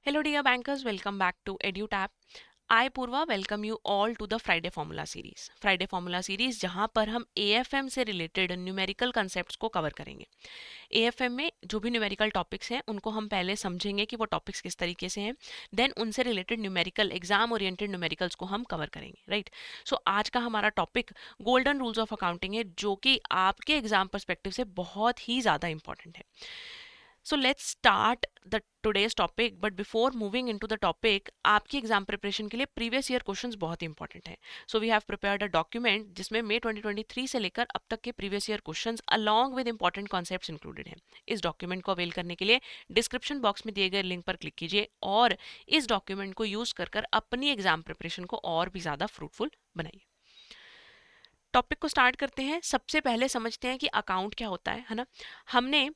Hello dear bankers, welcome back to EduTap. I Purva welcome you all to the Friday Formula series. Friday Formula series जहाँ पर हम AFM से related numerical concepts को cover करेंगे। AFM में जो भी न्यूमेरिकल टॉपिक्स हैं उनको हम पहले समझेंगे कि वो टॉपिक्स किस तरीके से हैं, देन उनसे related numerical exam oriented numericals को हम कवर करेंगे, राइट। सो आज का हमारा topic golden rules of accounting है, जो कि आपके एग्जाम पर्सपेक्टिव से बहुत ही ज़्यादा इंपॉर्टेंट है। So let's start the today's topic, but before moving into the topic, आपकी एग्जाम प्रिपरेशन के लिए प्रीवियस ईयर क्वेश्चंस बहुत इंपॉर्टेंट हैं। So we have prepared a document जिसमें मई 2023 से लेकर अब तक के previous year questions along with important concepts included हैं। इस डॉक्यूमेंट को अवेल करने के लिए डिस्क्रिप्शन बॉक्स में दिए गए लिंक पर क्लिक कीजिए और इस डॉक्यूमेंट को यूज कर अपनी एग्जाम प्रिपरेशन को और भी ज़्यादा फ्रूटफुल बनाइए। टॉपिक को स्टार्ट करते हैं। सबसे पहले समझते हैं कि अकाउंट क्या होता है ना। हमने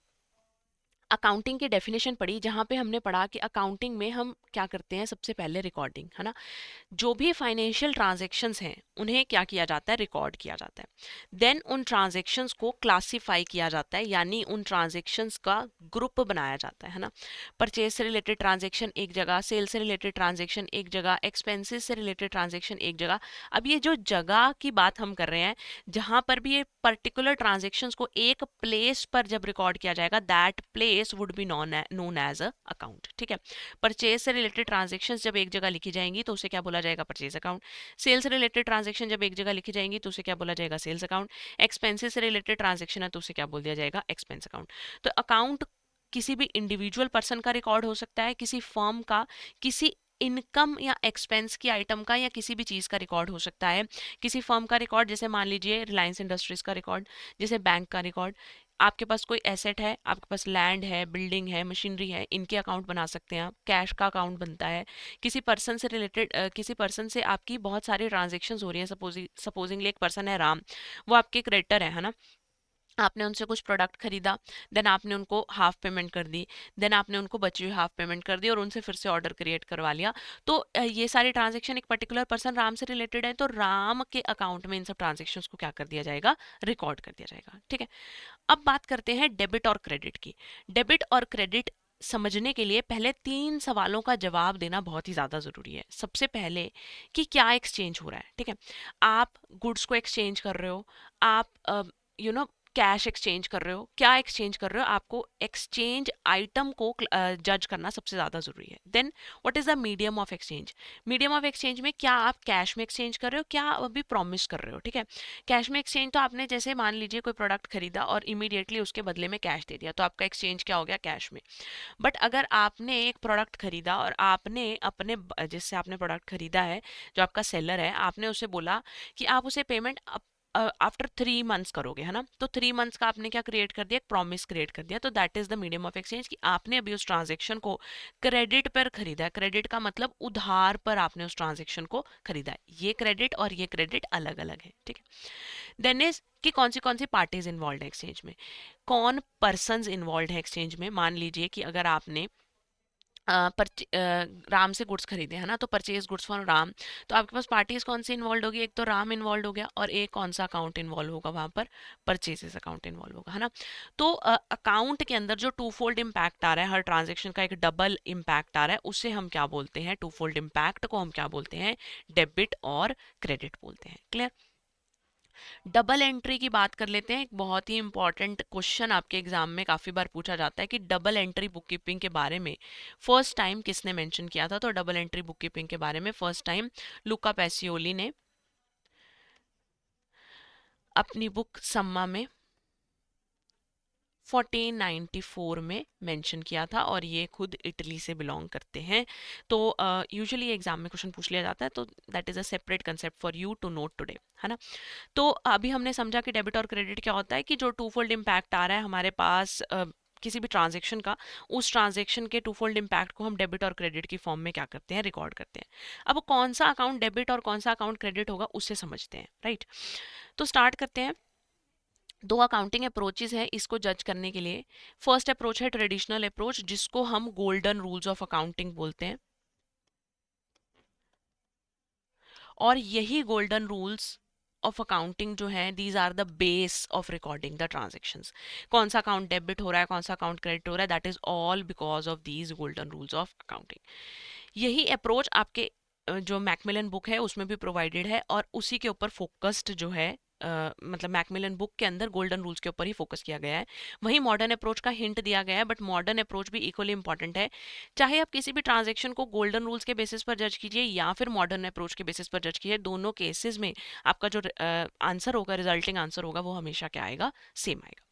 अकाउंटिंग की डेफिनेशन पढ़ी, जहाँ पे हमने पढ़ा कि अकाउंटिंग में हम क्या करते हैं, सबसे पहले रिकॉर्डिंग, है ना। जो भी फाइनेंशियल ट्रांजैक्शंस हैं उन्हें क्या किया जाता है, रिकॉर्ड किया जाता है। देन उन ट्रांजैक्शंस को क्लासिफाई किया जाता है, यानी उन ट्रांजैक्शंस का ग्रुप बनाया जाता है ना। परचेज से रिलेटेड ट्रांजैक्शन एक जगह, सेल से रिलेटेड ट्रांजैक्शन एक जगह, एक्सपेंसेस से रिलेटेड ट्रांजैक्शन एक जगह। अब ये जो जगह की बात हम कर रहे हैं, जहां पर भी ये पर्टिकुलर ट्रांजैक्शंस को एक प्लेस पर जब रिकॉर्ड किया जाएगा, that place would be known as a account, ठीक है। परचेज से रिलेटेड ट्रांजैक्शंस जब एक जगह लिखी जाएंगी तो उसे क्या बोला जाएगा, परचेज अकाउंट। सेल्स से रिलेटेड ट्रांजैक्शन जब एक जगह लिखी जाएंगी तो उसे क्या बोला जाएगा, सेल्स अकाउंट। एक्सपेंसेस से रिलेटेड ट्रांजैक्शन है तो उसे क्या बोल दिया जाएगा, एक्सपेंस अकाउंट। तो अकाउंट किसी भी इंडिविजुअल पर्सन का रिकॉर्ड हो सकता है, किसी फर्म का, किसी इनकम या एक्सपेंस की आइटम का, या किसी भी चीज़ का रिकॉर्ड हो सकता है। किसी फर्म का रिकॉर्ड, जैसे मान लीजिए रिलायंस इंडस्ट्रीज का रिकॉर्ड, जैसे बैंक का रिकॉर्ड। आपके पास कोई एसेट है, आपके पास लैंड है, बिल्डिंग है, मशीनरी है, इनके अकाउंट बना सकते हैं आप। कैश का अकाउंट बनता है। किसी पर्सन से रिलेटेड, किसी पर्सन से आपकी बहुत सारी ट्रांजेक्शन्स हो रही हैं, सपोजिंगली एक पर्सन है राम, वो आपके क्रेडिटर है ना। आपने उनसे कुछ प्रोडक्ट खरीदा, देन आपने उनको हाफ पेमेंट कर दी, देन आपने उनको बची हुई हाफ पेमेंट कर दी और उनसे फिर से ऑर्डर क्रिएट करवा लिया। तो ये सारी ट्रांजैक्शन एक पर्टिकुलर पर्सन राम से रिलेटेड है, तो राम के अकाउंट में इन सब ट्रांजैक्शंस को क्या कर दिया जाएगा, रिकॉर्ड कर दिया जाएगा, ठीक है। अब बात करते हैं डेबिट और क्रेडिट की। डेबिट और क्रेडिट समझने के लिए पहले 3 सवालों का जवाब देना बहुत ही ज़्यादा ज़रूरी है। सबसे पहले कि क्या एक्सचेंज हो रहा है, ठीक है। आप गुड्स को एक्सचेंज कर रहे हो, आप यू नो कैश एक्सचेंज कर रहे हो, क्या एक्सचेंज कर रहे हो, आपको एक्सचेंज आइटम को जज करना सबसे ज़्यादा ज़रूरी है। Then what is the medium of exchange. Medium of exchange में क्या आप कैश में एक्सचेंज कर रहे हो, क्या आप अभी प्रॉमिस कर रहे हो, ठीक है। कैश में एक्सचेंज तो आपने, जैसे मान लीजिए कोई प्रोडक्ट खरीदा और इमीडिएटली उसके बदले में कैश दे दिया, तो आपका एक्सचेंज क्या हो गया, कैश में। बट अगर आपने एक प्रोडक्ट खरीदा और आपने अपने जिससे आपने प्रोडक्ट खरीदा है, जो आपका सेलर है, आपने उसे बोला कि आप उसे पेमेंट आफ्टर 3 मंथ्स करोगे, है ना। तो 3 मंथ्स का आपने क्या क्रिएट कर दिया, एक प्रॉमिस क्रिएट कर दिया। तो that is the medium of exchange, कि आपने अभी उस ट्रांजेक्शन को क्रेडिट पर खरीदा है। क्रेडिट का मतलब उधार पर आपने उस ट्रांजेक्शन को खरीदा है। ये क्रेडिट और ये क्रेडिट अलग अलग है, ठीक है। देन इज कि कौन सी पार्टीज इन्वॉल्व है एक्सचेंज में, कौन पर्सन्स इन्वॉल्व है एक्सचेंज में। मान लीजिए कि अगर आपने राम से गुड्स खरीदे, है ना, तो परचेज गुड्स फॉर राम, तो आपके पास पार्टीज कौन सी इन्वॉल्व होगी, एक तो राम इन्वॉल्व हो गया और एक कौन सा अकाउंट इन्वॉल्व होगा वहां पर, परचेजेस अकाउंट इन्वॉल्व होगा, है ना। तो अकाउंट के अंदर जो टू फोल्ड इम्पैक्ट आ रहा है, हर ट्रांजेक्शन का एक डबल इम्पैक्ट आ रहा है, उसे हम क्या बोलते हैं, टू फोल्ड इम्पैक्ट को हम क्या बोलते हैं, डेबिट और क्रेडिट बोलते हैं। क्लियर। डबल एंट्री की बात कर लेते हैं। एक बहुत ही इंपॉर्टेंट क्वेश्चन आपके एग्जाम में काफी बार पूछा जाता है कि डबल एंट्री बुक कीपिंग के बारे में फर्स्ट टाइम किसने मेंशन किया था। तो डबल एंट्री बुक कीपिंग के बारे में फर्स्ट टाइम लुका पैसियोली ने अपनी बुक सम्मा में 1494 में मेंशन किया था, और ये खुद इटली से बिलोंग करते हैं। तो यूजुअली एग्जाम में क्वेश्चन पूछ लिया जाता है, तो that is a separate concept for you to note today, है ना। तो अभी हमने समझा कि डेबिट और क्रेडिट क्या होता है, कि जो टू फोल्ड इम्पैक्ट आ रहा है हमारे पास किसी भी ट्रांजेक्शन का, उस ट्रांजेक्शन के टू फोल्ड इम्पैक्ट को हम डेबिट और क्रेडिट की फॉर्म में क्या करते हैं, रिकॉर्ड करते हैं। अब कौन सा अकाउंट डेबिट और कौन सा अकाउंट क्रेडिट होगा उससे समझते हैं, राइट। तो स्टार्ट करते हैं। दो अकाउंटिंग अप्रोचेस है इसको जज करने के लिए। फर्स्ट अप्रोच है ट्रेडिशनल अप्रोच, जिसको हम गोल्डन रूल्स ऑफ अकाउंटिंग बोलते हैं, और यही गोल्डन रूल्स ऑफ अकाउंटिंग जो है, these are the base of recording the transactions. कौन सा अकाउंट डेबिट हो रहा है, कौन सा अकाउंट क्रेडिट हो रहा है, that is all because of these golden rules of accounting. यही अप्रोच आपके जो मैकमिलन बुक है उसमें भी प्रोवाइडेड है, और उसी के ऊपर फोकस्ड जो है, मतलब मैकमिलन बुक के अंदर गोल्डन रूल्स के ऊपर ही फोकस किया गया है। वहीं मॉडर्न अप्रोच का हिंट दिया गया है, बट मॉडर्न अप्रोच भी इक्वली इंपॉर्टेंट है। चाहे आप किसी भी ट्रांजेक्शन को गोल्डन रूल्स के बेसिस पर जज कीजिए या फिर मॉडर्न अप्रोच के बेसिस पर जज कीजिए, दोनों केसेस में आपका जो आंसर होगा, रिजल्टिंग आंसर होगा, वो हमेशा क्या आएगा, सेम आएगा।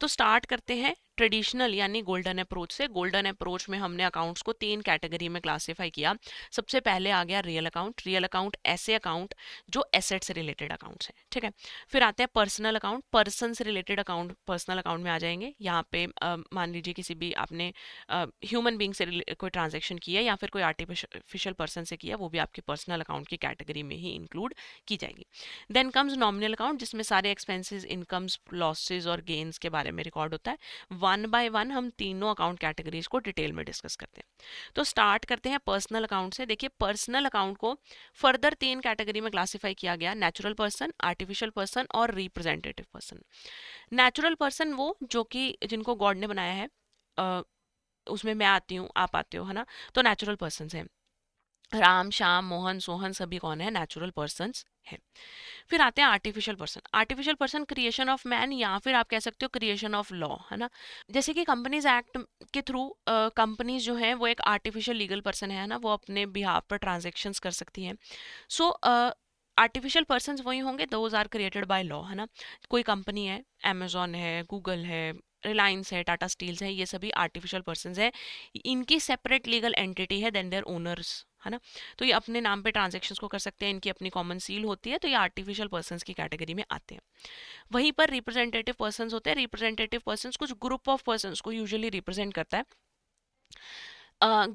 तो स्टार्ट करते हैं ट्रेडिशनल यानी गोल्डन अप्रोच से। गोल्डन अप्रोच में हमने अकाउंट्स को 3 कैटेगरी में क्लासिफाई किया। सबसे पहले आ गया रियल अकाउंट। रियल अकाउंट ऐसे अकाउंट जो एसेट से रिलेटेड अकाउंट्स हैं, ठीक है। फिर आते हैं पर्सनल अकाउंट। पर्सन से रिलेटेड अकाउंट पर्सनल अकाउंट में आ जाएंगे। यहाँ पे मान लीजिए किसी भी आपने ह्यूमन बींग से कोई ट्रांजेक्शन किया या फिर कोई आर्टिफिशियल पर्सन से किया, वो भी आपके पर्सनल अकाउंट की कैटेगरी में ही इंक्लूड की जाएगी। देन कम्स नॉमिनल अकाउंट, जिसमें सारे एक्सपेंसेस, इनकम्स, लॉसेज और गेन्स के बारे में रिकॉर्ड होता है। वन बाय वन हम तीनों अकाउंट कैटेगरीज को डिटेल में डिस्कस करते हैं। तो स्टार्ट करते हैं पर्सनल अकाउंट से। देखिए, पर्सनल अकाउंट को फर्दर 3 कैटेगरी में क्लासिफाई किया गया, नेचुरल पर्सन, आर्टिफिशियल पर्सन और रिप्रेजेंटेटिव पर्सन। नेचुरल पर्सन वो जो कि जिनको गॉड ने बनाया है, उसमें मैं आती हूँ, आप आते हो, है ना। तो नेचुरल पर्सन हैं। राम, श्याम, मोहन, सोहन सभी कौन है, नेचुरल पर्सन्स हैं। फिर आते हैं artificial person. Artificial person creation of man या फिर आप कह सकते हो क्रिएशन ऑफ लॉ, है ना। जैसे कि कंपनीज एक्ट के थ्रू कंपनीज जो हैं वो एक आर्टिफिशियल लीगल पर्सन है ना, वो अपने बिहाफ पर ट्रांजेक्शन्स कर सकती हैं। सो आर्टिफिशियल पर्सन वही होंगे those are created by law, है ना। कोई कंपनी है, अमेजोन है, गूगल है, रिलायंस है, टाटा स्टील्स है, ये सभी आर्टिफिशियल पर्सन है। इनकी सेपरेट लीगल एंटिटी है देन देयर ओनर्स, है ना। तो ये अपने नाम पे ट्रांजेक्शन्स को कर सकते हैं, इनकी अपनी कॉमन सील होती है, तो ये आर्टिफिशियल पर्सन्स की कैटेगरी में आते हैं। वहीं पर रिप्रेजेंटेटिव पर्सन्स होते हैं। रिप्रेजेंटेटिव पर्सन्स कुछ ग्रुप ऑफ पर्सन्स को यूजुअली रिप्रेजेंट करता है।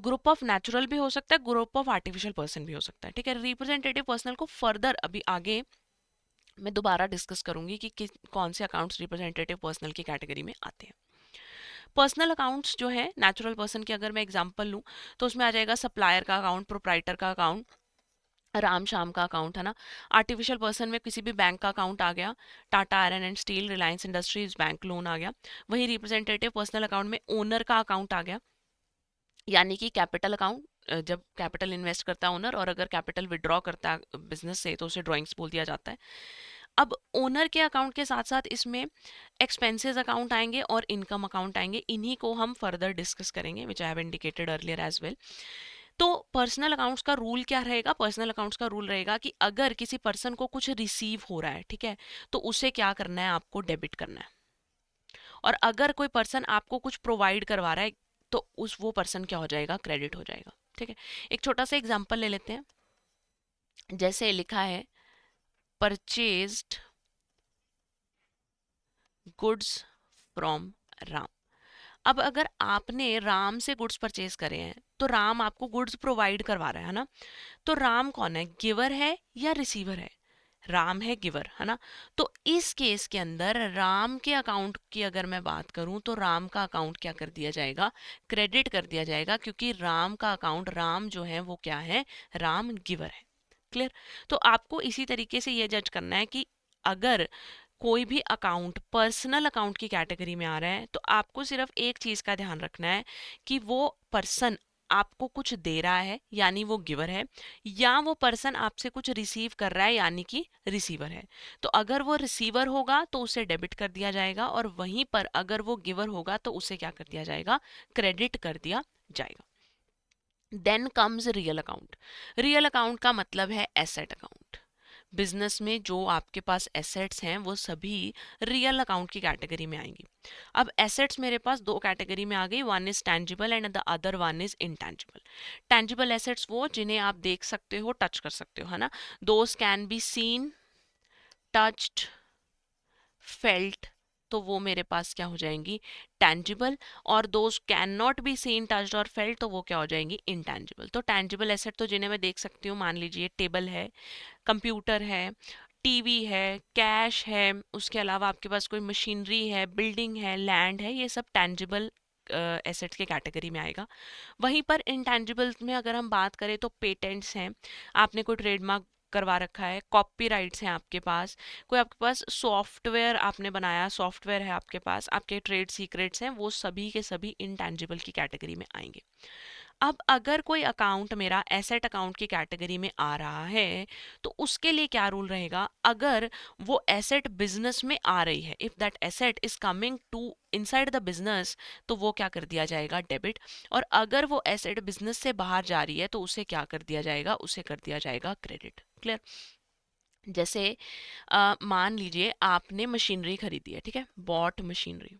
ग्रुप ऑफ नेचुरल भी हो सकता है, ग्रुप ऑफ आर्टिफिशियल पर्सन भी हो सकता है, ठीक है। रिप्रेजेंटेटिव पर्सनल को फर्दर अभी आगे मैं दोबारा डिस्कस करूंगी कि कौन से अकाउंट्स रिप्रेजेंटेटिव पर्सनल की कैटेगरी में आते हैं। पर्सनल अकाउंट्स जो है नेचुरल पर्सन की अगर मैं एग्जांपल लूँ तो उसमें आ जाएगा सप्लायर का अकाउंट, प्रोप्राइटर का अकाउंट, राम श्याम का अकाउंट, है ना। आर्टिफिशियल पर्सन में किसी भी बैंक का अकाउंट आ गया, Tata iron and steel, Reliance Industries bank loan आ गया। वहीं रिप्रेजेंटेटिव पर्सनल अकाउंट में ओनर का अकाउंट आ गया, यानी कि कैपिटल अकाउंट, जब कैपिटल इन्वेस्ट करता है ओनर, और अगर कैपिटल विड्रॉ करता है बिजनेस से तो उसे ड्रॉइंग्स बोल दिया जाता है। अब ओनर के अकाउंट के साथ साथ इसमें एक्सपेंसेस अकाउंट आएंगे और इनकम अकाउंट आएंगे, इन्हीं को हम फर्दर डिस्कस करेंगे, which I have indicated earlier as well. तो पर्सनल अकाउंट्स का रूल क्या रहेगा? पर्सनल अकाउंट्स का रूल रहेगा कि अगर किसी पर्सन को कुछ रिसीव हो रहा है, ठीक है, तो उसे क्या करना है, आपको डेबिट करना है। और अगर कोई पर्सन आपको कुछ प्रोवाइड करवा रहा है तो उस वो पर्सन क्या हो जाएगा, क्रेडिट हो जाएगा, ठीक है। एक छोटा सा एग्जांपल ले लेते हैं। जैसे लिखा है परचेज्ड गुड्स फ्रॉम राम। अब अगर आपने राम से गुड्स परचेज करे हैं तो राम आपको गुड्स प्रोवाइड करवा रहा है ना। तो राम कौन है, गिवर है या रिसीवर है? राम है गिवर, है ना। तो इस केस के अंदर राम के अकाउंट की अगर मैं बात करूं तो राम का अकाउंट क्या कर दिया जाएगा, क्रेडिट कर दिया जाएगा, क्योंकि राम का अकाउंट, राम जो है वो क्या है, राम गिवर है। क्लियर। तो आपको इसी तरीके से ये जज करना है कि अगर कोई भी अकाउंट पर्सनल अकाउंट की कैटेगरी में आ रहा है तो आपको सिर्फ एक चीज का ध्यान रखना है कि वो पर्सन आपको कुछ दे रहा है यानी वो गिवर है, या वो पर्सन आपसे कुछ रिसीव कर रहा है यानी कि रिसीवर है। तो अगर वो रिसीवर होगा तो उसे डेबिट कर दिया जाएगा, और वहीं पर अगर वो गिवर होगा तो उसे क्या कर दिया जाएगा, क्रेडिट कर दिया जाएगा। Then comes real account. Real account का मतलब है एसेट अकाउंट। बिजनेस में जो आपके पास एसेट्स हैं वो सभी रियल अकाउंट की कैटेगरी में आएंगी। अब एसेट्स मेरे पास दो कैटेगरी में आ गई, one is tangible and the other one is intangible. Tangible assets वो जिन्हें आप देख सकते हो, टच कर सकते हो, है ना। Those can be seen, touched, felt, तो वो मेरे पास क्या हो जाएंगी, टेंजिबल। और those can not be seen, touched और फेल्ट, तो वो क्या हो जाएंगी, इनटेंजिबल। तो टेंजिबल एसेट तो जिन्हें मैं देख सकती हूँ, मान लीजिए टेबल है, कंप्यूटर है, टीवी है, कैश है, उसके अलावा आपके पास कोई मशीनरी है, बिल्डिंग है, लैंड है, ये सब टेंजिबल एसेट्स के कैटेगरी में आएगा। वहीं पर इंटेंजिबल्स में अगर हम बात करें तो पेटेंट्स हैं, आपने कोई ट्रेडमार्क करवा रखा है, कॉपीराइट्स हैं आपके पास, कोई आपके पास सॉफ्टवेयर आपने बनाया, सॉफ्टवेयर है आपके पास, आपके ट्रेड सीक्रेट्स हैं, वो सभी के सभी इंटैंजिबल की कैटेगरी में आएंगे। अब अगर कोई अकाउंट मेरा एसेट अकाउंट की कैटेगरी में आ रहा है तो उसके लिए क्या रूल रहेगा, अगर वो एसेट बिजनेस में आ रही है, if that asset is coming to inside the business, तो वो क्या कर दिया जाएगा, डेबिट। और अगर वो एसेट बिजनेस से बाहर जा रही है तो उसे क्या कर दिया जाएगा, उसे कर दिया जाएगा क्रेडिट। क्लियर? जैसे मान लीजिए आपने मशीनरी खरीदी है, ठीक है, बॉट मशीनरी।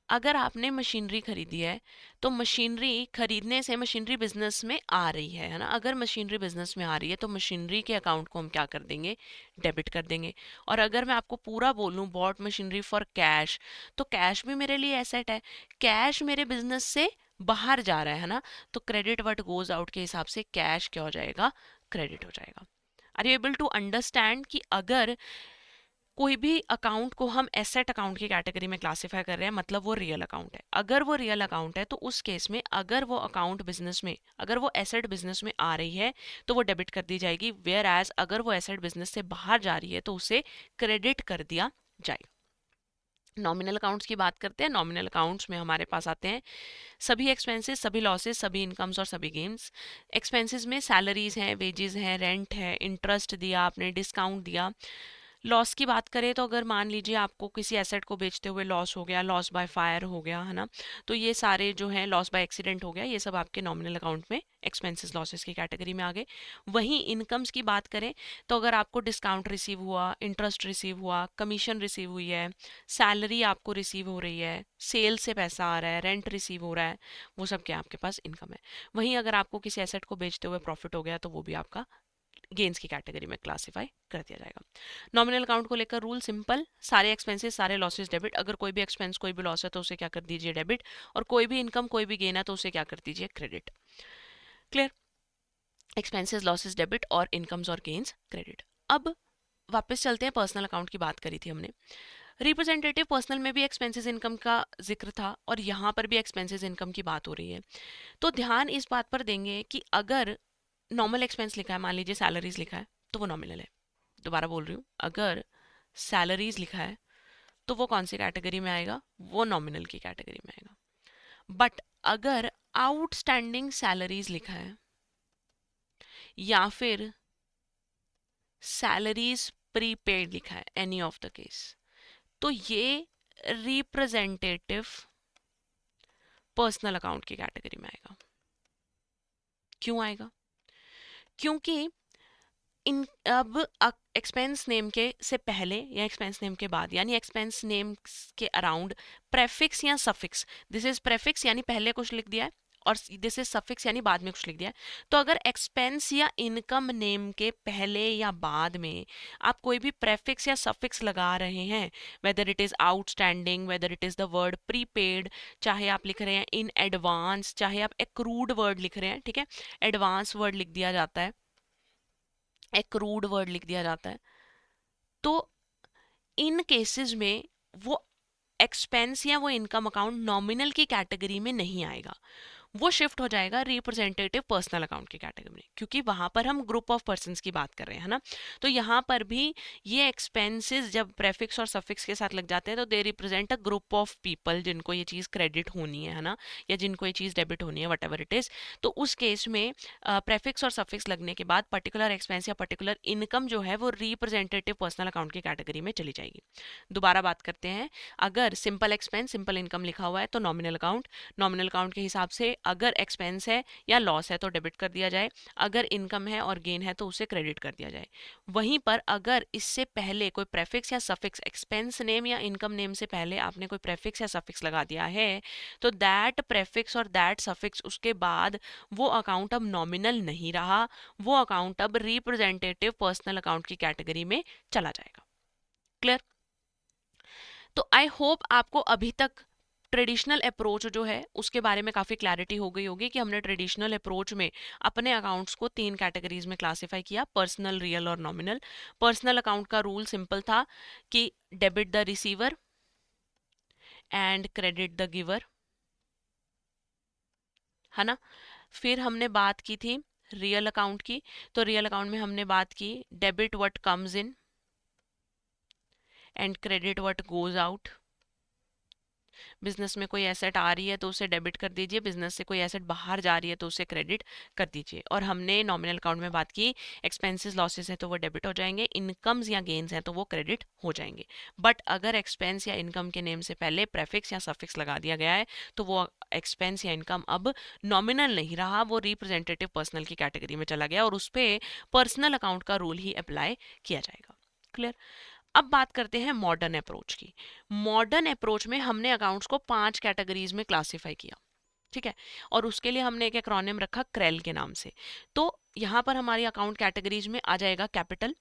अगर आपने मशीनरी खरीदी है तो मशीनरी खरीदने से मशीनरी बिजनेस में आ रही है ना, अगर मशीनरी बिजनेस में आ रही है तो मशीनरी के अकाउंट को हम क्या कर देंगे, डेबिट कर देंगे। और अगर मैं आपको पूरा बोलूं बॉट मशीनरी फॉर कैश, तो कैश भी मेरे लिए एसेट है, कैश मेरे बिजनेस से बाहर जा रहा है ना, तो क्रेडिट व्हाट गोज आउट के हिसाब से कैश क्या हो जाएगा, क्रेडिट हो जाएगा। Are you able to understand कि अगर कोई भी अकाउंट को हम एसेट अकाउंट की कैटेगरी में क्लासिफाई कर रहे हैं मतलब वो रियल अकाउंट है, अगर वो रियल अकाउंट है तो उस केस में अगर वो अकाउंट बिजनेस में, अगर वो एसेट बिजनेस में आ रही है तो वो डेबिट कर दी जाएगी, वेयर एज अगर वो एसेट बिजनेस से बाहर जा रही है तो उसे क्रेडिट कर दिया जाएगा। नॉमिनल अकाउंट्स की बात करते हैं। नॉमिनल अकाउंट्स में हमारे पास आते हैं सभी एक्सपेंसेस, सभी लॉसेस, सभी इनकम्स और सभी गेम्स। एक्सपेंसेस में सैलरीज हैं, वेजेस हैं, रेंट है, इंटरेस्ट दिया आपने, डिस्काउंट दिया। लॉस की बात करें तो अगर मान लीजिए आपको किसी एसेट को बेचते हुए लॉस हो गया, लॉस बाय फायर हो गया है ना, तो ये सारे जो हैं, लॉस बाय एक्सीडेंट हो गया, ये सब आपके नॉमिनल अकाउंट में एक्सपेंसेस लॉसेस की कैटेगरी में आ गए। वहीं इनकम्स की बात करें तो अगर आपको डिस्काउंट रिसीव हुआ, इंटरेस्ट रिसीव हुआ, कमीशन रिसीव हुई है, सैलरी आपको रिसीव हो रही है, सेल से पैसा आ रहा है, रेंट रिसीव हो रहा है, वो सब क्या आपके पास इनकम है। वहीं अगर आपको किसी एसेट को बेचते हुए प्रॉफिट हो गया तो वो भी आपका गेन्स की कैटेगरी में क्लासिफाई कर दिया जाएगा। नॉमिनल अकाउंट को लेकर रूल सिंपल, सारे एक्सपेंसेस सारे लॉसेस डेबिट, अगर कोई भी एक्सपेंस कोई भी लॉस है तो उसे क्या कर दीजिए, डेबिट। और कोई भी इनकम कोई भी गेन है तो उसे क्या कर दीजिए, credit. Clear? Expenses losses debit और इनकम्स और गेन्स क्रेडिट। अब वापस चलते हैं, पर्सनल अकाउंट की बात करी थी हमने, रिप्रेजेंटेटिव पर्सनल में भी एक्सपेंसेस इनकम का जिक्र था और यहाँ पर भी एक्सपेंसेस इनकम की बात हो रही है। तो ध्यान इस बात पर देंगे कि अगर नॉर्मल एक्सपेंस लिखा है, मान लीजिए सैलरीज लिखा है, तो वो नॉमिनल है। दोबारा बोल रही हूँ, अगर सैलरीज लिखा है तो वो कौन सी कैटेगरी में आएगा, वो नॉमिनल की कैटेगरी में आएगा। बट अगर आउटस्टैंडिंग सैलरीज लिखा है या फिर सैलरीज प्रीपेड लिखा है, एनी ऑफ द केस, तो ये रिप्रेजेंटेटिव पर्सनल अकाउंट की कैटेगरी में आएगा। क्यों आएगा? क्योंकि इन अब एक्सपेंस नेम के से पहले या एक्सपेंस नेम के बाद, यानी एक्सपेंस नेम के अराउंड प्रेफिक्स या सफिक्स, दिस इज प्रेफिक्स यानी पहले कुछ लिख दिया है और दिस इज सफिक्स यानी बाद में कुछ लिख दिया है। तो अगर एक्सपेंस या इनकम नेम के पहले या बाद में आप कोई भी प्रेफिक्स या सफिक्स लगा रहे हैं, whether it is outstanding, whether it is the word prepaid, चाहे आप लिख रहे हैं इन एडवांस, चाहे आप एक्रूड वर्ड लिख रहे हैं, ठीक है, एडवांस वर्ड लिख दिया जाता है, एक्रूड वर्ड लिख दिया जाता है, तो इन केसेस में वो एक्सपेंस या वो इनकम अकाउंट नॉमिनल की कैटेगरी में नहीं आएगा, वो शिफ्ट हो जाएगा रिप्रेजेंटेटिव पर्सनल अकाउंट की कैटेगरी में, क्योंकि वहां पर हम ग्रुप ऑफ पर्संस की बात कर रहे हैं ना। तो यहाँ पर भी ये एक्सपेंसेस जब प्रेफिक्स और सफिक्स के साथ लग जाते हैं तो they represent a group of people जिनको ये चीज़ क्रेडिट होनी है ना, या जिनको ये चीज़ डेबिट होनी है, वट एवर इट इज़। तो उस केस में प्रेफिक्स और सफिक्स लगने के बाद पर्टिकुलर एक्सपेंस या पर्टिकुलर इनकम जो है वो रिप्रेजेंटेटिव पर्सनल अकाउंट की कैटेगरी में चली जाएगी। दोबारा बात करते हैं, अगर सिंपल एक्सपेंस सिंपल इनकम लिखा हुआ है तो नॉमिनल अकाउंट, नॉमिनल अकाउंट के हिसाब से अगर एक्सपेंस है या लॉस है तो डेबिट कर दिया जाए, अगर इनकम है और गेन है तो उसे क्रेडिट कर दिया जाए। वहीं पर अगर इससे पहले कोई प्रेफिक्स या सफिक्स, एक्सपेंस नेम या इनकम नेम से पहले आपने कोई प्रेफिक्स या सफिक्स लगा दिया है तो दैट प्रेफिक्स और दैट सफिक्स उसके बाद वो अकाउंट अब नॉमिनल नहीं रहा, वो अकाउंट अब रिप्रेजेंटेटिव पर्सनल अकाउंट की कैटेगरी में चला जाएगा। क्लियर? तो आई होप आपको अभी तक ट्रेडिशनल अप्रोच जो है उसके बारे में काफ़ी क्लैरिटी हो गई होगी कि हमने ट्रेडिशनल अप्रोच में अपने अकाउंट्स को 3 कैटेगरीज में क्लासिफाई किया, पर्सनल, रियल और नॉमिनल। पर्सनल अकाउंट का रूल सिंपल था कि debit the receiver and credit the giver, है ना। फिर हमने बात की थी रियल अकाउंट की, तो रियल अकाउंट में हमने बात की debit what comes in and credit what goes out. Business में कोई एसेट आ रही है तो उसे डेबिट कर दीजिए, बिजनेस से कोई एसेट बाहर जा रही है तो उसे क्रेडिट कर दीजिए। और हमने नॉमिनल अकाउंट में बात की एक्सपेंसेस लॉसेस है तो वो डेबिट हो जाएंगे, इनकम्स या गेन्स हैं तो वो क्रेडिट हो जाएंगे। बट अगर एक्सपेंस या इनकम के नेम से पहले प्रेफिक्स या सफिक्स लगा दिया गया है तो वो एक्सपेंस या इनकम अब नॉमिनल नहीं रहा, वो रिप्रेजेंटेटिव पर्सनल की कैटेगरी में चला गया और उस पर पर्सनल अकाउंट का रूल ही अप्लाई किया जाएगा। क्लियर। अब बात करते हैं मॉडर्न अप्रोच की। मॉडर्न अप्रोच में हमने अकाउंट्स को 5 कैटेगरीज में क्लासिफाई किया, ठीक है, और उसके लिए हमने एक एक्रोनिम रखा क्रेल के नाम से। तो यहाँ पर हमारी अकाउंट कैटेगरीज में आ जाएगा capital,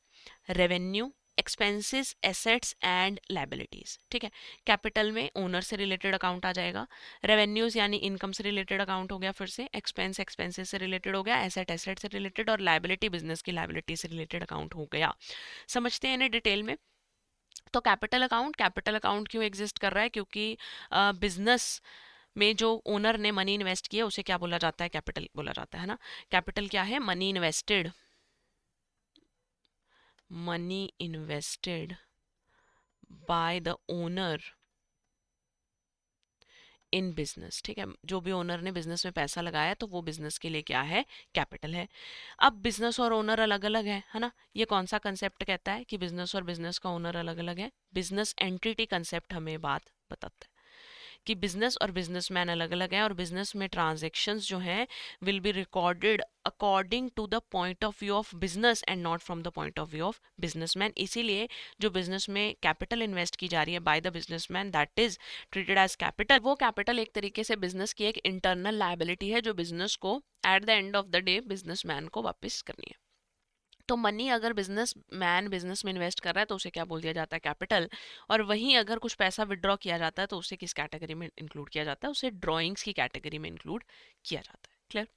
revenue, expenses, assets and liabilities. ठीक है, कैपिटल में ओनर से रिलेटेड अकाउंट आ जाएगा, रेवेन्यूज यानी इनकम से रिलेटेड अकाउंट हो गया, फिर से एक्सपेंस एक्सपेंसेस से रिलेटेड हो गया, एसेट एसेट से रिलेटेड, और लायबिलिटी बिजनेस की लायबिलिटी से रिलेटेड अकाउंट हो गया। समझते हैं इन्हें डिटेल में। तो कैपिटल अकाउंट क्यों एग्जिस्ट कर रहा है? क्योंकि बिजनेस में जो ओनर ने मनी इन्वेस्ट किया उसे क्या बोला जाता है? कैपिटल बोला जाता है ना। कैपिटल क्या है? Money invested, money invested by the owner in business. ठीक है, जो भी ओनर ने बिजनेस में पैसा लगाया तो वो बिजनेस के लिए क्या है? कैपिटल है। अब बिजनेस और ओनर अलग अलग है ना। ये कौन सा कंसेप्ट कहता है कि बिजनेस और बिजनेस का ओनर अलग अलग है? बिजनेस एंटिटी कंसेप्ट हमें बात बताता है कि बिजनेस और बिजनेसमैन अलग अलग हैं और बिजनेस में ट्रांजैक्शंस जो हैं will be recorded according to the point of view of business and not from the point of view of businessman. इसीलिए जो बिजनेस में कैपिटल इन्वेस्ट की जा रही है by the businessman that is treated as capital. वो capital एक तरीके से बिजनेस की एक इंटरनल लायबिलिटी है जो बिजनेस को at the end of the day businessman को वापस करनी है। तो मनी अगर बिजनेस मैन बिजनेस में इन्वेस्ट कर रहा है तो उसे क्या बोल दिया जाता है? कैपिटल। और वहीं अगर कुछ पैसा विड्रॉ किया जाता है तो उसे किस कैटेगरी में इंक्लूड किया जाता है? उसे ड्रॉइंग्स की कैटेगरी में इंक्लूड किया जाता है। क्लियर।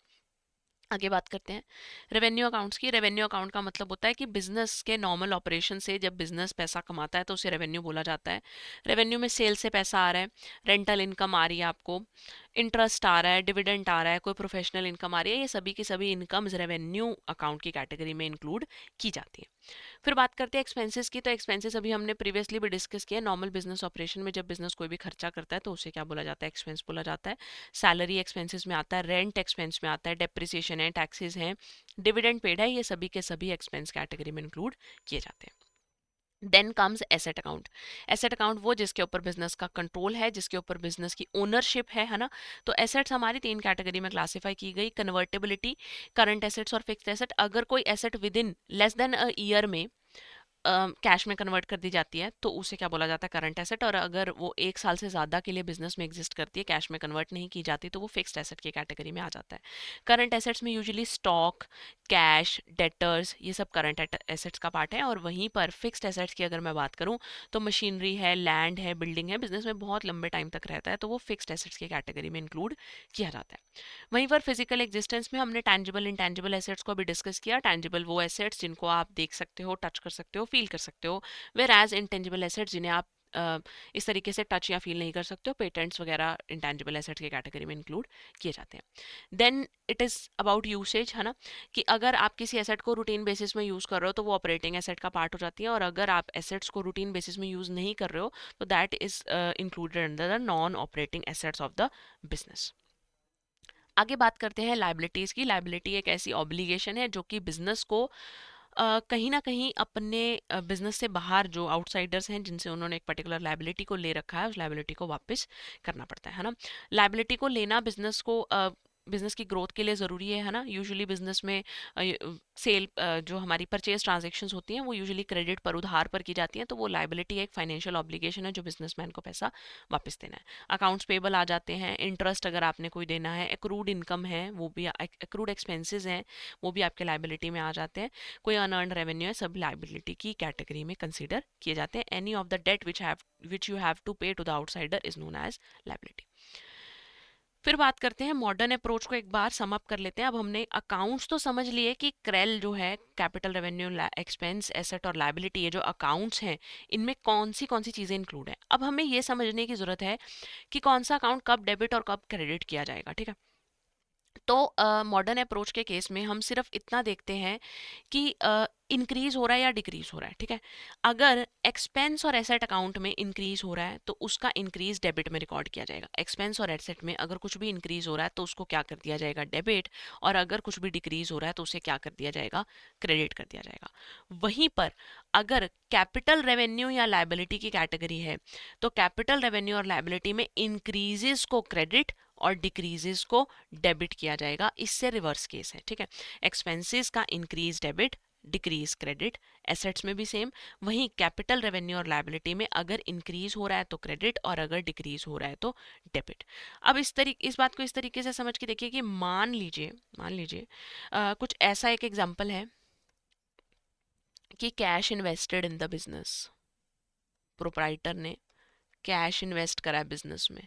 आगे बात करते हैं रेवेन्यू अकाउंट्स की। रेवेन्यू अकाउंट का मतलब होता है कि बिजनेस के नॉर्मल ऑपरेशन से जब बिजनेस पैसा कमाता है तो उसे रेवेन्यू बोला जाता है। रेवेन्यू में सेल से पैसा आ रहा है, रेंटल इनकम आ रही है आपको, इंटरेस्ट आ रहा है, डिविडेंड आ रहा है, कोई प्रोफेशनल इनकम आ रही है, ये सभी की सभी इनकम्स रेवेन्यू अकाउंट की कैटेगरी में इंक्लूड की जाती है। फिर बात करते हैं एक्सपेंसेस की। तो एक्सपेंसेस अभी हमने प्रीवियसली भी डिस्कस किया। नॉर्मल बिजनेस ऑपरेशन में जब बिजनेस कोई भी खर्चा करता है तो उसे क्या बोला जाता है? एक्सपेंस बोला जाता है। सैलरी एक्सपेंसेस में आता है, रेंट एक्सपेंस में आता है, डेप्रिसिएशन है, टैक्सेस हैं, डिविडेंड पेड है, ये सभी के सभी एक्सपेंस कैटेगरी में इंक्लूड किए जाते हैं। Then comes asset account. Asset account वो जिसके ऊपर बिजनेस का कंट्रोल है, जिसके ऊपर बिजनेस की ओनरशिप है ना। तो एसेट्स हमारी 3 कैटेगरी में क्लासिफाई की गई। कन्वर्टेबिलिटी, करंट एसेट्स और फिक्स्ड एसेट। अगर कोई asset with in less than a year में कैश में कन्वर्ट कर दी जाती है तो उसे क्या बोला जाता है? Current asset. और अगर वो 1 साल से ज़्यादा के लिए बिजनेस में एग्जिस्ट करती है, कैश में कन्वर्ट नहीं की जाती, तो वो फिक्स्ड एसेट की कैटेगरी में आ जाता है। करंट एसेट्स में यूजुअली स्टॉक, कैश, डेटर्स, ये सब करंट एसेट्स का पार्ट है। और वहीं पर फिक्स्ड एसेट्स की अगर मैं बात करूँ तो मशीनरी है, लैंड है, बिल्डिंग है, बिजनेस में बहुत लंबे टाइम तक रहता है तो वो फिक्स्ड एसेट्स की कैटेगरी में इंक्लूड किया जाता है। वहीं पर फिजिकल एग्जिस्टेंस में हमने टैंजिबल इंटैंजिबल एसेट्स को भी डिस्कस किया। टैंजिबल वो एसेट्स जिनको आप देख सकते हो, टच कर सकते हो, फील कर सकते हो, वेर एज इंटेंजिबल एसेट्स जिन्हें आप इस तरीके से टच या फील नहीं कर सकते हो। पेटेंट्स वगैरह इंटेंजिबल एसेट्स की कैटेगरी में इंक्लूड किए जाते हैं। Then it is about usage, है ना, कि अगर आप किसी एसेट को रूटीन बेसिस में यूज़ कर रहे हो तो वो ऑपरेटिंग एसेट का पार्ट हो जाती है, और अगर आप एसेट्स को रूटीन बेसिस में यूज़ नहीं कर रहे हो तो that is included under the non operating assets of the business. आगे बात करते हैं लाइबिलिटीज़ की। लाइबिलिटी एक ऐसी ऑब्लिगेशन है जो कि बिजनेस को कहीं ना कहीं अपने बिजनेस से बाहर जो आउटसाइडर्स हैं जिनसे उन्होंने एक पर्टिकुलर लाइबिलिटी को ले रखा है उस लाइबिलिटी को वापस करना पड़ता है ना। लाइबिलिटी को लेना बिजनेस को बिजनेस की ग्रोथ के लिए ज़रूरी है ना। यूजुअली बिजनेस में सेल जो हमारी परचेज ट्रांजेक्शन्स होती हैं वो यूजुअली क्रेडिट पर, उधार पर की जाती हैं, तो वो लाइबिलिटी एक फाइनेंशियल ऑब्लिगेशन है जो बिजनेसमैन को पैसा वापस देना है। अकाउंट्स पेबल आ जाते हैं, इंटरेस्ट अगर आपने कोई देना है, एक्रूड इनकम है वो भी, एक्रूड एक्सपेंसेस हैं वो भी आपके लाइबिलिटी में आ जाते हैं। कोई अनअर्न्ड रेवेन्यू है, सब लाइबिलिटी की कैटेगरी में कंसीडर किए जाते हैं। Any of the debt which you have to pay to the outsider is known as liability. फिर बात करते हैं मॉडर्न अप्रोच को, एक बार सम अप कर लेते हैं। अब हमने अकाउंट्स तो समझ लिए कि क्रेल जो है कैपिटल, रेवेन्यू, एक्सपेंस, एसेट और लायबिलिटी, ये जो अकाउंट्स हैं इनमें कौन सी चीज़ें इंक्लूड है। अब हमें ये समझने की ज़रूरत है कि कौन सा अकाउंट कब डेबिट और कब क्रेडिट किया जाएगा। ठीक है, तो मॉडर्न अप्रोच के केस में हम सिर्फ इतना देखते हैं कि इंक्रीज हो रहा है या डिक्रीज हो रहा है, ठीक है। अगर एक्सपेंस और एसेट अकाउंट में इंक्रीज हो रहा है तो उसका इंक्रीज डेबिट में रिकॉर्ड किया जाएगा। एक्सपेंस और एसेट में अगर कुछ भी इंक्रीज हो रहा है तो उसको क्या कर दिया जाएगा, डेबिट। और अगर कुछ भी डिक्रीज हो रहा है तो उसे क्या कर दिया जाएगा, क्रेडिट कर दिया जाएगा। वहीं पर अगर कैपिटल रेवेन्यू या लायबिलिटी की कैटेगरी है तो कैपिटल रेवेन्यू और लायबिलिटी में इंक्रीजेस को क्रेडिट और डिक्रीजेस को डेबिट किया जाएगा। इससे रिवर्स केस है, ठीक है। एक्सपेंसेस का increase debit, decrease credit. Assets में भी सेम। वहीं कैपिटल रेवेन्यू और लायबिलिटी में अगर इंक्रीज हो रहा है तो क्रेडिट और अगर डिक्रीज हो रहा है तो डेबिट। अब इस बात को इस तरीके से समझ के देखिए कि मान लीजिए कुछ ऐसा एक एग्जांपल है कि cash invested in the business, proprietor ने कैश इन्वेस्ट करा है बिजनेस में,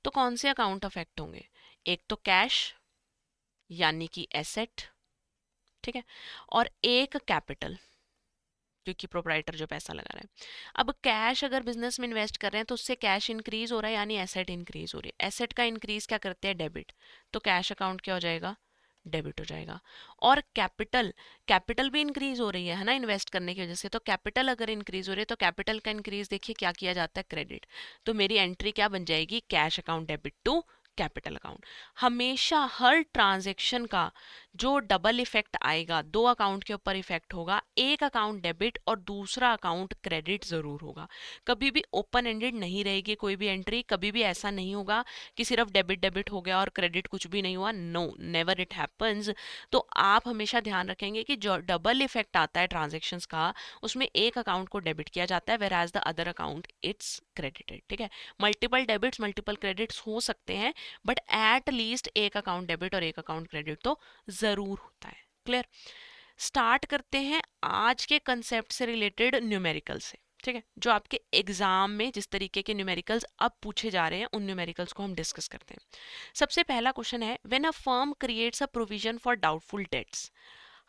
तो कौन से अकाउंट अफेक्ट होंगे? एक तो कैश यानी कि एसेट, ठीक है, और एक कैपिटल क्योंकि प्रोप्राइटर जो पैसा लगा रहा है। अब कैश अगर बिजनेस में इन्वेस्ट कर रहे हैं तो उससे कैश इंक्रीज हो रहा है यानी एसेट इंक्रीज हो रही है। एसेट का इंक्रीज क्या करते हैं, डेबिट। तो कैश अकाउंट क्या हो जाएगा, डेबिट हो जाएगा। और कैपिटल, कैपिटल भी इंक्रीज हो रही है ना इन्वेस्ट करने की वजह से, तो कैपिटल अगर इंक्रीज हो रही है तो कैपिटल का इंक्रीज देखिए क्या किया जाता है, क्रेडिट। तो मेरी एंट्री क्या बन जाएगी, cash account debit to capital account. हमेशा हर ट्रांजैक्शन का जो डबल इफेक्ट आएगा, दो अकाउंट के ऊपर इफेक्ट होगा, एक अकाउंट डेबिट और दूसरा अकाउंट क्रेडिट जरूर होगा। कभी भी ओपन एंडेड नहीं रहेगी कोई भी एंट्री। कभी भी ऐसा नहीं होगा कि सिर्फ डेबिट डेबिट हो गया और क्रेडिट कुछ भी नहीं हुआ। No, never it happens. तो आप हमेशा ध्यान रखेंगे कि जो डबल इफेक्ट आता है ट्रांजेक्शन्स का, उसमें एक अकाउंट को डेबिट किया जाता है where as the other account it's credited, ठीक है। मल्टीपल डेबिट्स मल्टीपल क्रेडिट्स हो सकते हैं बट एट लीस्ट एक अकाउंट डेबिट और एक अकाउंट क्रेडिट तो जरूर होता है। क्लियर। स्टार्ट करते हैं आज के कंसेप्ट से रिलेटेड न्यूमेरिकल से, ठीक है। जो आपके एग्जाम में जिस तरीके के न्यूमेरिकल्स अब पूछे जा रहे हैं उन न्यूमेरिकल्स को हम डिस्कस करते हैं। सबसे पहला क्वेश्चन है, when a firm creates a provision for doubtful dates,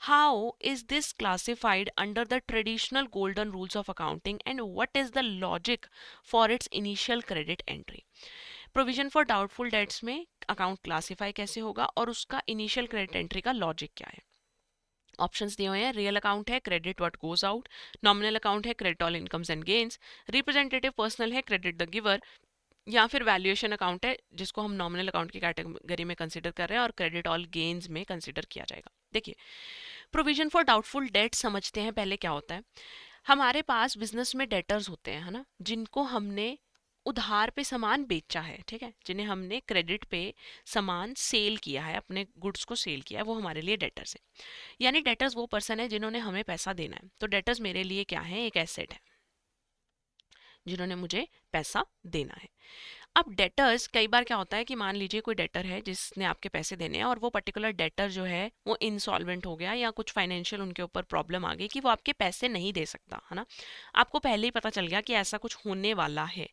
how is this classified under the traditional golden rules of accounting and what is the logic for its initial credit entry? Provision for doubtful debts में account classify कैसे होगा और उसका initial credit entry का logic क्या है? Options दिए हुए हैं। रियल अकाउंट है credit what goes out, nominal account है credit all incomes and gains, representative personal है क्रेडिट द गिवर, या फिर वैल्यूएशन अकाउंट है जिसको हम नॉमिनल अकाउंट की कैटेगरी में कंसीडर कर रहे हैं और क्रेडिट ऑल गेन्स में कंसीडर किया जाएगा। देखिए, प्रोविजन फॉर डाउटफुल डेट समझते हैं पहले क्या होता है। हमारे पास बिजनेस में डेटर्स होते हैं, है ना, जिनको हमने उधार पे सामान बेचा है, ठीक है, जिन्हें हमने क्रेडिट पे सामान सेल किया है, अपने गुड्स को सेल किया है, वो हमारे लिए डेटर्स है। यानी डेटर्स वो पर्सन है जिन्होंने हमें पैसा देना है। तो डेटर्स मेरे लिए क्या है, एक एसेट है जिन्होंने मुझे पैसा देना है। अब डेटर्स कई बार क्या होता है कि मान लीजिए कोई डेटर है जिसने आपके पैसे देने हैं और वो पर्टिकुलर डेटर जो है वो इंसॉल्वेंट हो गया या कुछ फाइनेंशियल उनके ऊपर प्रॉब्लम आ गई कि वो आपके पैसे नहीं दे सकता, है ना। आपको पहले ही पता चल गया कि ऐसा कुछ होने वाला है।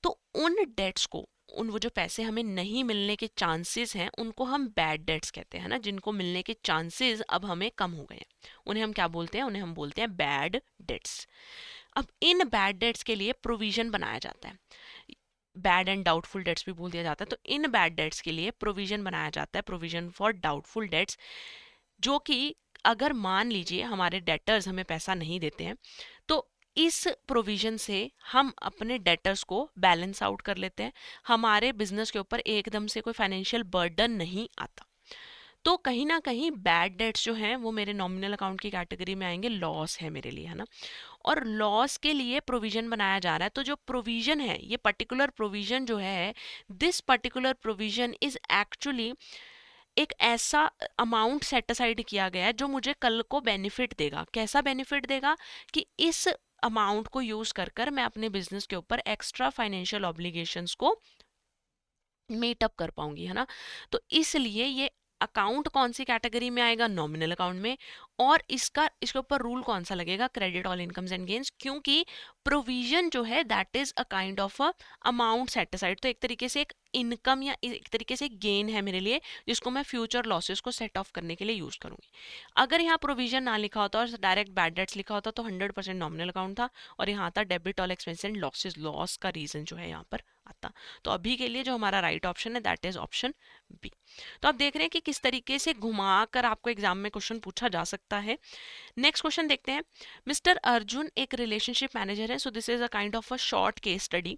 तो उन डेट्स को, उन वो जो पैसे हमें नहीं मिलने के चांसेस हैं उनको हम बैड डेट्स कहते हैं ना, जिनको मिलने के चांसेस अब हमें कम हो गए हैं उन्हें हम क्या बोलते हैं, उन्हें हम बोलते हैं बैड डेट्स। अब इन बैड डेट्स के लिए प्रोविजन बनाया जाता है। बैड एंड डाउटफुल डेट्स भी बोल दिया जाता है। तो इन बैड डेट्स के लिए प्रोविजन बनाया जाता है, प्रोविजन फॉर डाउटफुल डेट्स, जो कि अगर मान लीजिए हमारे डेटर्स हमें पैसा नहीं देते हैं तो इस प्रोविजन से हम अपने डेटर्स को बैलेंस आउट कर लेते हैं। हमारे बिजनेस के ऊपर एकदम से कोई फाइनेंशियल बर्डन नहीं आता। तो कहीं ना कहीं बैड डेट्स जो हैं वो मेरे नॉमिनल अकाउंट की कैटेगरी में आएंगे, लॉस है मेरे लिए, है ना। और लॉस के लिए प्रोविजन बनाया जा रहा है। तो जो प्रोविजन है, ये पर्टिकुलर प्रोविजन जो है, this particular provision is actually एक ऐसा अमाउंट सेट असाइड किया गया है जो मुझे कल को बेनिफिट देगा। कैसा बेनिफिट देगा कि इस अमाउंट को यूज कर कर मैं अपने बिजनेस के ऊपर एक्स्ट्रा फाइनेंशियल ऑब्लिगेशंस को मीटअप कर पाऊंगी, है ना। तो इसलिए ये अकाउंट कौन सी कैटेगरी में आएगा, नॉमिनल अकाउंट में। और इसके ऊपर रूल कौन सा लगेगा, credit all incomes and gains, क्योंकि प्रोविजन जो है that is a kind of a amount set aside. तो एक तरीके से एक इनकम या एक तरीके से गेन है मेरे लिए, जिसको मैं फ्यूचर लॉसेस को सेट ऑफ करने के लिए यूज करूंगी। अगर यहाँ प्रोविजन ना लिखा होता और डायरेक्ट बैड डेट्स लिखा होता तो 100% नॉमिनल अकाउंट था और यहाँ था debit all expense and losses, loss का रीजन जो है यहाँ पर आता। तो अभी के लिए जो हमारा राइट ऑप्शन है दैट इज ऑप्शन बी। तो आप देख रहे हैं कि किस तरीके से घुमाकर आपको एग्जाम में क्वेश्चन पूछा जा सकता है। नेक्स्ट क्वेश्चन देखते हैं। मिस्टर अर्जुन एक रिलेशनशिप मैनेजर है, so this is a kind of a short case study.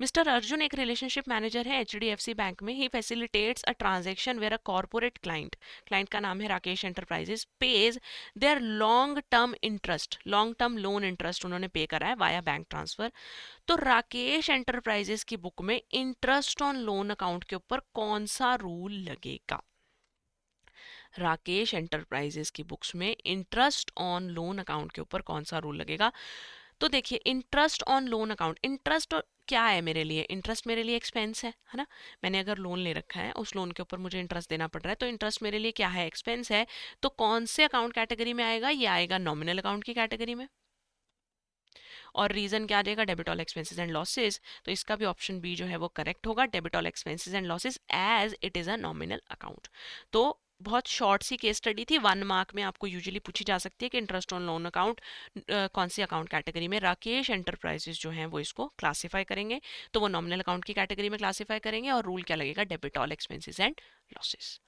Mister Arjun एक रिलेशनशिप मैनेजर है एचडीएफसी बैंक में। He facilitates a transaction where a corporate client का नाम है Rakesh Enterprises, pays their long term loan interest उन्होंने pay करा है वाया बैंक ट्रांसफर। तो राकेश एंटरप्राइजेस की बुक में इंटरेस्ट ऑन लोन अकाउंट के ऊपर कौन सा रूल लगेगा? राकेश एंटरप्राइजेस की बुक्स में इंटरेस्ट ऑन लोन अकाउंट के ऊपर कौन सा रूल लगेगा? तो देखिए, interest on loan account, interest क्या है मेरे लिए? इंटरेस्ट मेरे लिए एक्सपेंस है ना। मैंने अगर लोन ले रखा है, उस लोन के ऊपर मुझे इंटरेस्ट देना पड़ रहा है, तो इंटरेस्ट मेरे लिए क्या है? एक्सपेंस है। तो कौन से अकाउंट कैटेगरी में आएगा? ये आएगा नॉमिनल अकाउंट की कैटेगरी में। और रीजन क्या आ जाएगा? Debit all expenses and losses. तो इसका भी ऑप्शन बी जो है वो करेक्ट होगा, debit all expenses and losses as it is a nominal account. तो बहुत शॉर्ट सी केस स्टडी थी, 1 मार्क में आपको यूजुअली पूछी जा सकती है कि इंटरेस्ट ऑन लोन अकाउंट कौन सी अकाउंट कैटेगरी में राकेश एंटरप्राइजेस जो हैं वो इसको क्लासीफाई करेंगे। तो वो नॉमिनल अकाउंट की कैटेगरी में क्लासीफाई करेंगे और रूल क्या लगेगा? Debit all expenses and losses.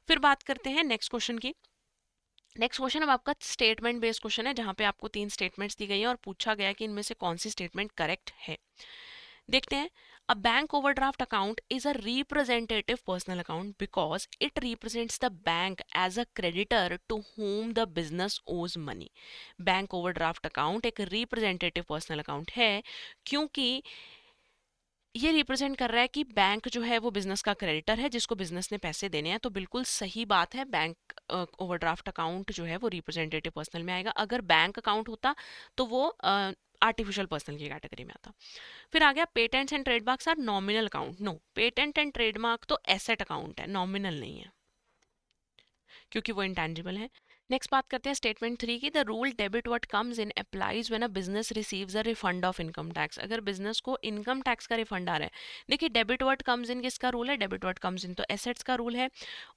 फिर बात करते हैं नेक्स्ट क्वेश्चन की। नेक्स्ट क्वेश्चन अब आपका स्टेटमेंट बेस्ड क्वेश्चन है, जहां पे आपको 3 स्टेटमेंट्स दी गई हैं और पूछा गया है कि इनमें से कौन सी स्टेटमेंट करेक्ट है। देखते हैं। A bank overdraft account is a representative personal account because it represents the bank as a creditor to whom the business owes money. Bank overdraft account एक रिप्रेजेंटेटिव पर्सनल अकाउंट है क्योंकि ये represent कर रहा है कि बैंक जो है वो बिजनेस का क्रेडिटर है जिसको बिजनेस ने पैसे देने हैं। तो बिल्कुल सही बात है, बैंक ओवरड्राफ्ट अकाउंट जो है वो रिप्रेजेंटेटिव पर्सनल में आएगा। अगर बैंक अकाउंट होता तो वो आर्टिफिशियल पर्सनल की कैटेगरी में आता। फिर आ गया patents and trademarks are nominal account. No, patent and trademark तो एसेट अकाउंट है, नॉमिनल नहीं है, क्योंकि वो इंटेंजिबल है। नेक्स्ट बात करते हैं स्टेटमेंट 3 की। The rule debit what comes in applies when a business receives a refund of income tax. अगर बिजनेस को इनकम टैक्स का रिफंड आ रहा है, देखिए डेबिट व्हाट कम्स इन किसका रूल है? डेबिट व्हाट कम्स इन तो एसेट्स का रूल है।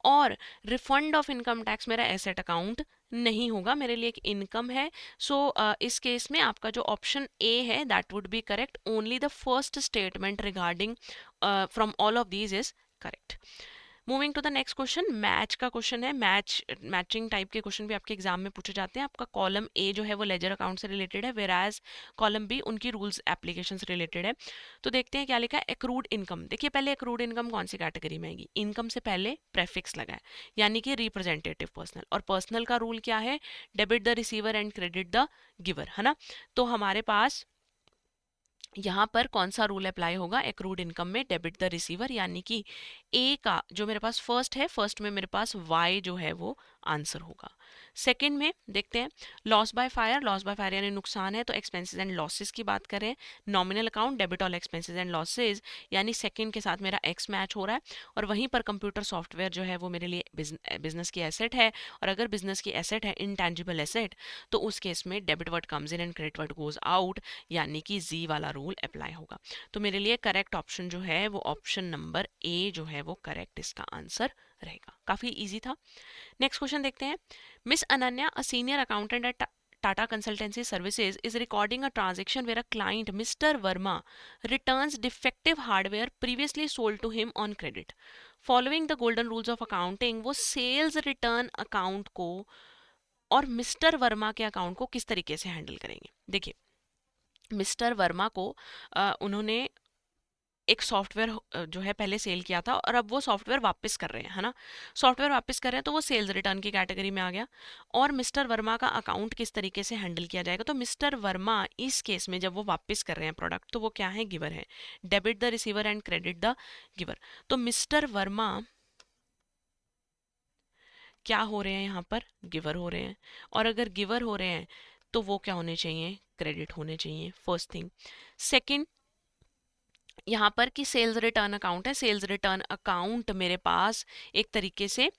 और रिफंड ऑफ इनकम टैक्स मेरा एसेट अकाउंट नहीं होगा, मेरे लिए एक इनकम है। सो इस केस में आपका जो ऑप्शन ए है that would be correct. Only the first statement regarding from all of these is correct. Moving to the next question, match का क्वेश्चन है। मैचिंग टाइप के क्वेश्चन भी आपके एग्जाम में पूछे जाते हैं। आपका कॉलम ए जो है वो लेजर अकाउंट से रिलेटेड है, वेयर एज कॉलम बी उनकी रूल्स एप्लीकेशन से रिलेटेड है। तो देखते हैं क्या लिखा है। एक्रूड इनकम, देखिए पहले एक्रूड इनकम कौन सी कैटेगरी में आएगी? इनकम से पहले प्रेफिक्स लगा है, यानी कि रिप्रेजेंटेटिव पर्सनल। और पर्सनल का रूल क्या है? Debit the receiver and credit the giver, है ना। तो हमारे पास यहाँ पर कौन सा रूल अप्लाई होगा? एक्रूड इनकम में डेबिट द रिसीवर, यानी कि ए का जो मेरे पास फर्स्ट है, फर्स्ट में मेरे पास वाई जो है वो आंसर होगा। सेकंड में देखते हैं loss by fire. Loss by fire यानी नुकसान है, तो एक्सपेंसेस एंड लॉसेस की बात करें। Nominal account debit all expenses and losses, यानी सेकंड के साथ मेरा एक्स मैच हो रहा है। और वहीं पर कंप्यूटर सॉफ्टवेयर जो है वो मेरे लिए बिजनेस की एसेट है। और अगर बिजनेस की एसेट है, इनटैंजिबल एसेट, तो उस केस में debit word comes in and credit word goes out, यानी कि जी वाला रूल अप्लाई होगा। तो मेरे लिए करेक्ट ऑप्शन जो है वो ऑप्शन नंबर ए जो है वो करेक्ट इसका आंसर रहेगा। काफी इजी था। नेक्स्ट क्वेश्चन देखते हैं। Miss Ananya, a senior accountant at Tata Consultancy Services, is recording a transaction where a client, Mr. Verma, returns defective hardware previously sold to him on credit. Following the golden rules of accounting, वो sales return account को और mister Verma के account को किस तरीके से handle करेंगे? देखिए, मिस्टर वर्मा को उन्होंने एक सॉफ्टवेयर जो है पहले सेल किया था और अब वो सॉफ्टवेयर वापस कर रहे हैं, है ना। सॉफ्टवेयर वापस कर रहे हैं तो वो सेल्स रिटर्न की कैटेगरी में आ गया। और मिस्टर वर्मा का अकाउंट किस तरीके से हैंडल किया जाएगा? तो मिस्टर वर्मा इस केस में जब वो वापस कर रहे हैं प्रोडक्ट, तो वो क्या है? गिवर है। Debit the receiver and credit the giver. तो मिस्टर वर्मा क्या हो रहे हैं यहाँ पर? गिवर हो रहे हैं। और अगर गिवर हो रहे हैं तो वो क्या होने चाहिए? क्रेडिट होने चाहिए, फर्स्ट थिंग। सेकंड, यहाँ पर कि सेल्स रिटर्न अकाउंट है, सेल्स रिटर्न अकाउंट मेरे पास एक तरीके से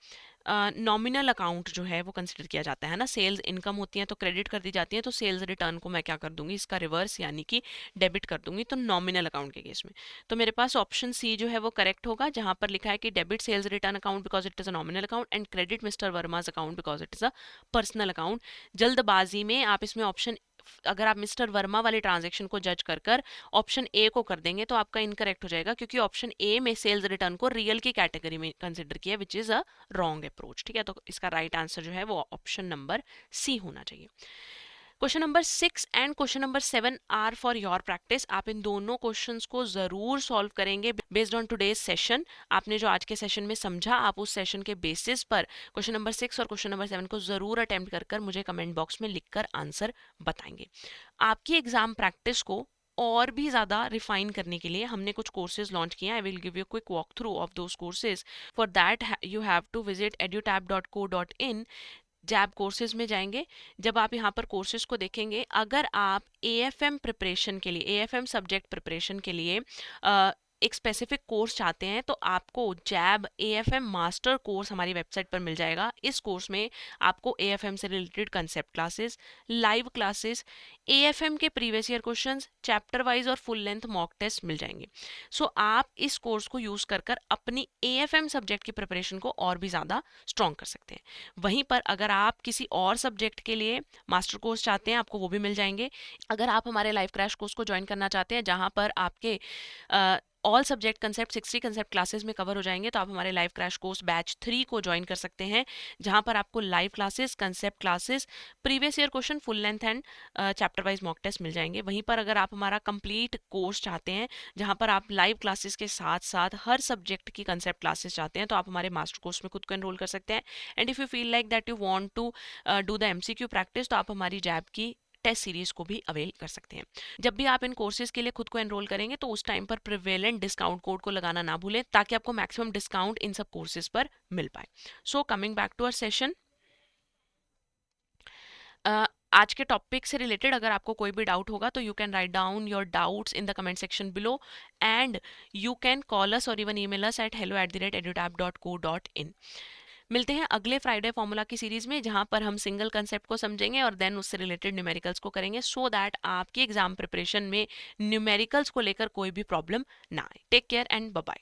नॉमिनल अकाउंट जो है वो कंसिडर किया जाता है ना। सेल्स इनकम होती है तो क्रेडिट कर दी जाती है, तो सेल्स रिटर्न को मैं क्या कर दूंगी? इसका रिवर्स, यानी कि डेबिट कर दूंगी, तो नॉमिनल अकाउंट के केस में। तो मेरे पास ऑप्शन सी जो है वो करेक्ट होगा, जहां पर लिखा है कि debit sales return account because it is a nominal account and credit mister Verma's account because it is a personal account. जल्दबाजी में आप इसमें ऑप्शन अगर आप मिस्टर वर्मा वाले ट्रांजेक्शन को जज कर कर ऑप्शन ए को कर देंगे तो आपका इनकरेक्ट हो जाएगा, क्योंकि ऑप्शन ए में सेल्स रिटर्न को रियल की कैटेगरी में कंसिडर किया, which is a wrong approach. ठीक है, तो इसका राइट आंसर जो है वो ऑप्शन नंबर सी होना चाहिए। Question number 6 and question number 7 are for your practice. आप इन दोनों क्वेश्चंस को जरूर सॉल्व करेंगे बेस्ड ऑन टुडेज सेशन। आपने जो आज के सेशन में समझा, आप उस सेशन के बेसिस पर क्वेश्चन नंबर 6 और क्वेश्चन नंबर 7 को जरूर अटेम्प्ट कर मुझे कमेंट बॉक्स में लिखकर आंसर बताएंगे। आपकी एग्जाम प्रैक्टिस को और भी ज़्यादा रिफाइन करने के लिए हमने कुछ कोर्सेज लॉन्च किए हैं। I will give you quick walk through of those courses. For that you have to visit edutab.co.in। जैब कोर्सेज में जाएंगे। जब आप यहाँ पर कोर्सेज को देखेंगे, अगर आप एएफएम प्रिपरेशन के लिए, एएफएम सब्जेक्ट प्रिपरेशन के लिए एक स्पेसिफिक कोर्स चाहते हैं तो आपको जैब एएफएम मास्टर कोर्स हमारी वेबसाइट पर मिल जाएगा। इस कोर्स में आपको एएफएम से related concept classes, live classes, AFM के previous year questions, chapter wise और फुल लेंथ मॉक टेस्ट मिल जाएंगे। सो आप इस कोर्स को यूज कर अपनी एएफएम सब्जेक्ट की प्रिपरेशन को और भी ज़्यादा स्ट्रॉन्ग कर सकते हैं। वहीं पर अगर आप किसी और सब्जेक्ट के लिए मास्टर कोर्स चाहते हैं, आपको वो भी मिल जाएंगे। अगर आप हमारे लाइव क्रैश कोर्स को ज्वाइन करना चाहते हैं, जहां पर आपके all subject concept 60 concept classes में कवर हो जाएंगे, तो आप हमारे लाइव क्रैश कोर्स बैच 3 को ज्वाइन कर सकते हैं, जहां पर आपको live classes, concept classes, previous year question, full length and chapter wise mock test मिल जाएंगे। वहीं पर अगर आप हमारा कंप्लीट कोर्स चाहते हैं, जहां पर आप लाइव क्लासेस के साथ साथ हर सब्जेक्ट की कंसेप्ट क्लासेस चाहते हैं, तो आप हमारे मास्टर कोर्स में खुद को एनरोल कर सकते हैं। And if you feel like that you want to do the MCQ practice, तो आप हमारी जैब की टेस्ट सीरीज को भी अवेल कर सकते हैं। जब भी आप इन कोर्सेज के लिए खुद को एनरोल करेंगे तो उस टाइम पर प्रिवेलेंट डिस्काउंट कोड को लगाना ना भूलें, ताकि आपको मैक्सिमम डिस्काउंट इन सब कोर्सेज पर मिल पाए। So coming back to our session, आज के टॉपिक से रिलेटेड अगर आपको कोई भी डाउट होगा तो you can write down your doubts in the comment section below, and you can call अस और even email us at hello@edutab.co.in। मिलते हैं अगले फ्राइडे फॉर्मूला की सीरीज में, जहां पर हम सिंगल कंसेप्ट को समझेंगे और देन उससे रिलेटेड न्यूमेरिकल्स को करेंगे, सो दैट आपकी एग्जाम प्रिपरेशन में न्यूमेरिकल्स को लेकर कोई भी प्रॉब्लम ना आए। Take care and bye bye.